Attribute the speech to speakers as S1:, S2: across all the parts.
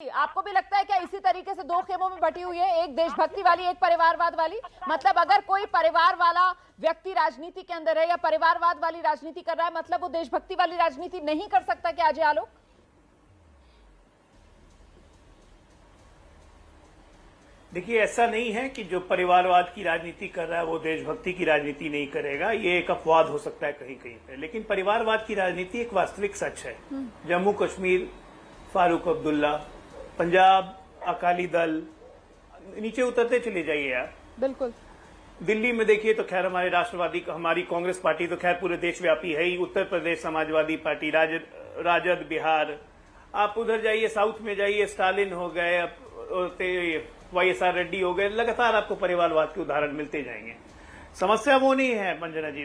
S1: आपको भी लगता है क्या इसी तरीके से दो खेमों में बटी हुई है, एक देशभक्ति वाली, एक परिवारवाद वाली? मतलब अगर कोई परिवार वाला व्यक्ति राजनीति के अंदर है या परिवारवाद वाली राजनीति कर रहा है, मतलब वो देशभक्ति वाली राजनीति नहीं कर सकता क्या अजय आलोक?
S2: देखिए, ऐसा नहीं है कि जो परिवारवाद की राजनीति कर रहा है वो देशभक्ति की राजनीति नहीं करेगा। ये एक अपवाद हो सकता है कहीं कहीं पे, लेकिन परिवारवाद की राजनीति एक वास्तविक सच है। जम्मू कश्मीर, फारूक अब्दुल्ला, पंजाब, अकाली दल, नीचे उतरते चले जाइए यार।
S1: बिल्कुल।
S2: दिल्ली में देखिए तो खैर हमारे राष्ट्रवादी, हमारी कांग्रेस पार्टी तो खैर पूरे देशव्यापी है ही। उत्तर प्रदेश समाजवादी पार्टी, राजद बिहार, आप उधर जाइए, साउथ में जाइए, स्टालिन हो गए, YSR रेड्डी हो गए, लगातार आपको परिवारवाद के उदाहरण मिलते जाएंगे। समस्या वो नहीं है मंजना जी,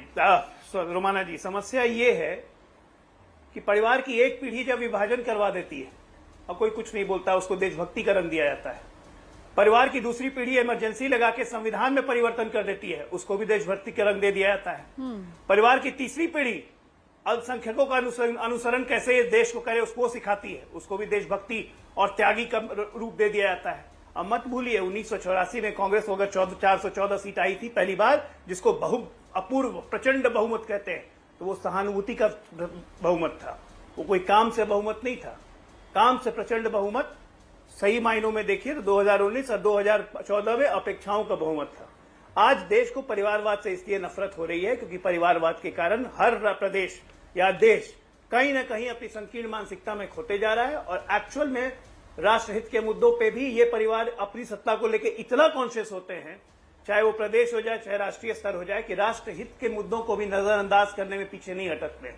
S2: रोमाना जी, समस्या ये है कि परिवार की एक पीढ़ी जब विभाजन करवा देती है और कोई कुछ नहीं बोलता, उसको देशभक्ति का रंग दिया जाता है। परिवार की दूसरी पीढ़ी इमरजेंसी लगा के संविधान में परिवर्तन कर देती है, उसको भी देशभक्ति का रंग दे दिया जाता है। परिवार की तीसरी पीढ़ी अल्पसंख्यकों का अनुसरण कैसे इस देश को करे उसको सिखाती है, उसको भी देशभक्ति और त्यागी का रूप दे दिया जाता है। अब मत भूलिए 1984 में कांग्रेस को अगर 414 सीट आई थी पहली बार, जिसको अपूर्व प्रचंड बहुमत कहते हैं, तो वो सहानुभूति का बहुमत था, वो कोई काम से बहुमत नहीं था। काम से प्रचंड बहुमत सही मायनों में देखिए तो 2019 और 2014 में अपेक्षाओं का बहुमत था। आज देश को परिवारवाद से इसलिए नफरत हो रही है क्योंकि परिवारवाद के कारण हर प्रदेश या देश कहीं न कहीं अपनी संकीर्ण मानसिकता में खोते जा रहा है और एक्चुअल में राष्ट्रहित के मुद्दों पे भी ये परिवार अपनी सत्ता को लेकर इतना कॉन्शियस होते हैं, चाहे वो प्रदेश हो जाए चाहे राष्ट्रीय स्तर हो जाए, कि राष्ट्रहित के मुद्दों को भी नजरअंदाज करने में पीछे नहीं हटकते।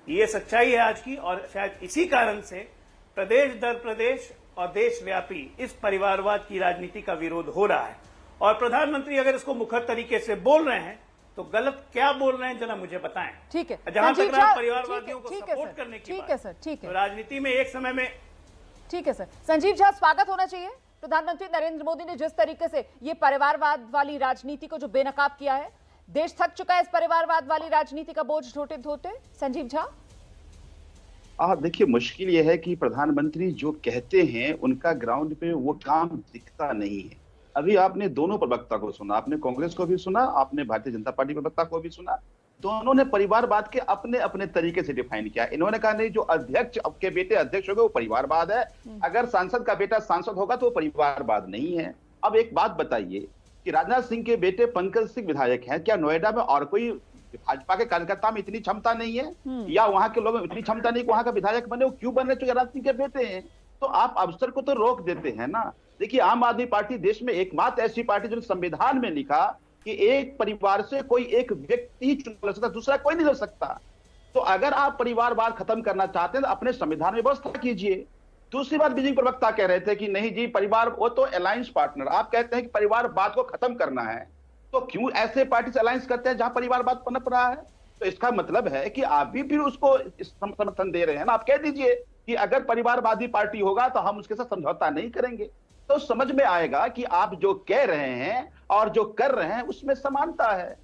S2: ये सच्चाई है आज की, और शायद इसी कारण से प्रदेश दर प्रदेश और देशव्यापी इस परिवारवाद की राजनीति का विरोध हो रहा है। और प्रधानमंत्री अगर इसको मुखर तरीके से बोल रहे हैं तो गलत क्या बोल रहे हैं जरा मुझे बताएं।
S1: ठीक है,
S2: जहां तक रहा परिवारवादियों को सपोर्ट करने की
S1: ठीक है सर, ठीक है,
S2: तो राजनीति में एक समय में।
S1: ठीक है सर। संजीव झा, स्वागत होना चाहिए। प्रधानमंत्री नरेंद्र मोदी ने जिस तरीके से ये परिवारवाद वाली राजनीति को जो बेनकाब किया है, देश थक चुका है इस परिवारवाद वाली राजनीति का बोझ ढोते ढोते। संजीव झा,
S3: देखिए, मुश्किल यह है कि प्रधानमंत्री जो कहते हैं उनका ग्राउंड पे वो काम दिखता नहीं है। अभी आपने दोनों प्रवक्ता को सुना, आपने कांग्रेस को भी सुना, आपने भारतीय जनता पार्टी प्रवक्ता को भी सुना। दोनों ने परिवारवाद के अपने अपने तरीके से डिफाइन किया। इन्होंने कहा नहीं, जो अध्यक्ष के बेटे अध्यक्ष हो गए वो परिवारवाद है, अगर सांसद का बेटा सांसद होगा तो वो परिवारवाद नहीं है। अब एक बात बताइए कि राजनाथ सिंह के बेटे पंकज सिंह विधायक हैं, क्या नोएडा में और कोई भाजपा के कार्यकर्ता में इतनी क्षमता नहीं है या वहां के लोगों में इतनी क्षमता नहीं कि वहां का विधायक बने? वो क्यों बन रहे? जो राजनाथ सिंह के बेटे हैं। तो आप अवसर को तो रोक देते हैं ना। देखिए, आम आदमी पार्टी देश में एकमात्र ऐसी पार्टी जो संविधान में लिखा कि एक परिवार से कोई एक व्यक्ति ही चुन सकता, दूसरा कोई नहीं लड़ सकता। तो अगर आप परिवारवाद खत्म करना चाहते हैं तो अपने संविधान में व्यवस्था कीजिए। दूसरी बात, बीजेपी प्रवक्ता कह रहे थे कि नहीं जी परिवार, वो तो अलायंस पार्टनर, आप कहते हैं कि परिवारवाद को खत्म करना है, तो क्यों ऐसे पार्टी से अलायंस करते हैं जहां परिवारवाद पनप रहा है? तो इसका मतलब है कि आप भी फिर उसको समर्थन दे रहे हैं ना। आप कह दीजिए कि अगर परिवारवादी पार्टी होगा तो हम उसके साथ समझौता नहीं करेंगे, तो समझ में आएगा कि आप जो कह रहे हैं और जो कर रहे हैं उसमें समानता है।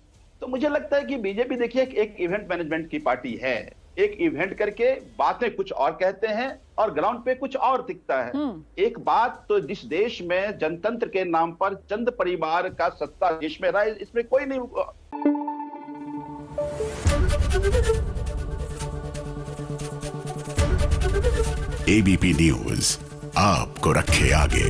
S3: तो मुझे लगता है कि बीजेपी देखिए एक इवेंट मैनेजमेंट की पार्टी है, एक इवेंट करके बातें कुछ और कहते हैं और ग्राउंड पे कुछ और दिखता है। एक बात तो, जिस देश में जनतंत्र के नाम पर चंद परिवार का सत्ता देश में रहा है, इसमें कोई नहीं।
S4: एबीपी न्यूज आपको रखे आगे।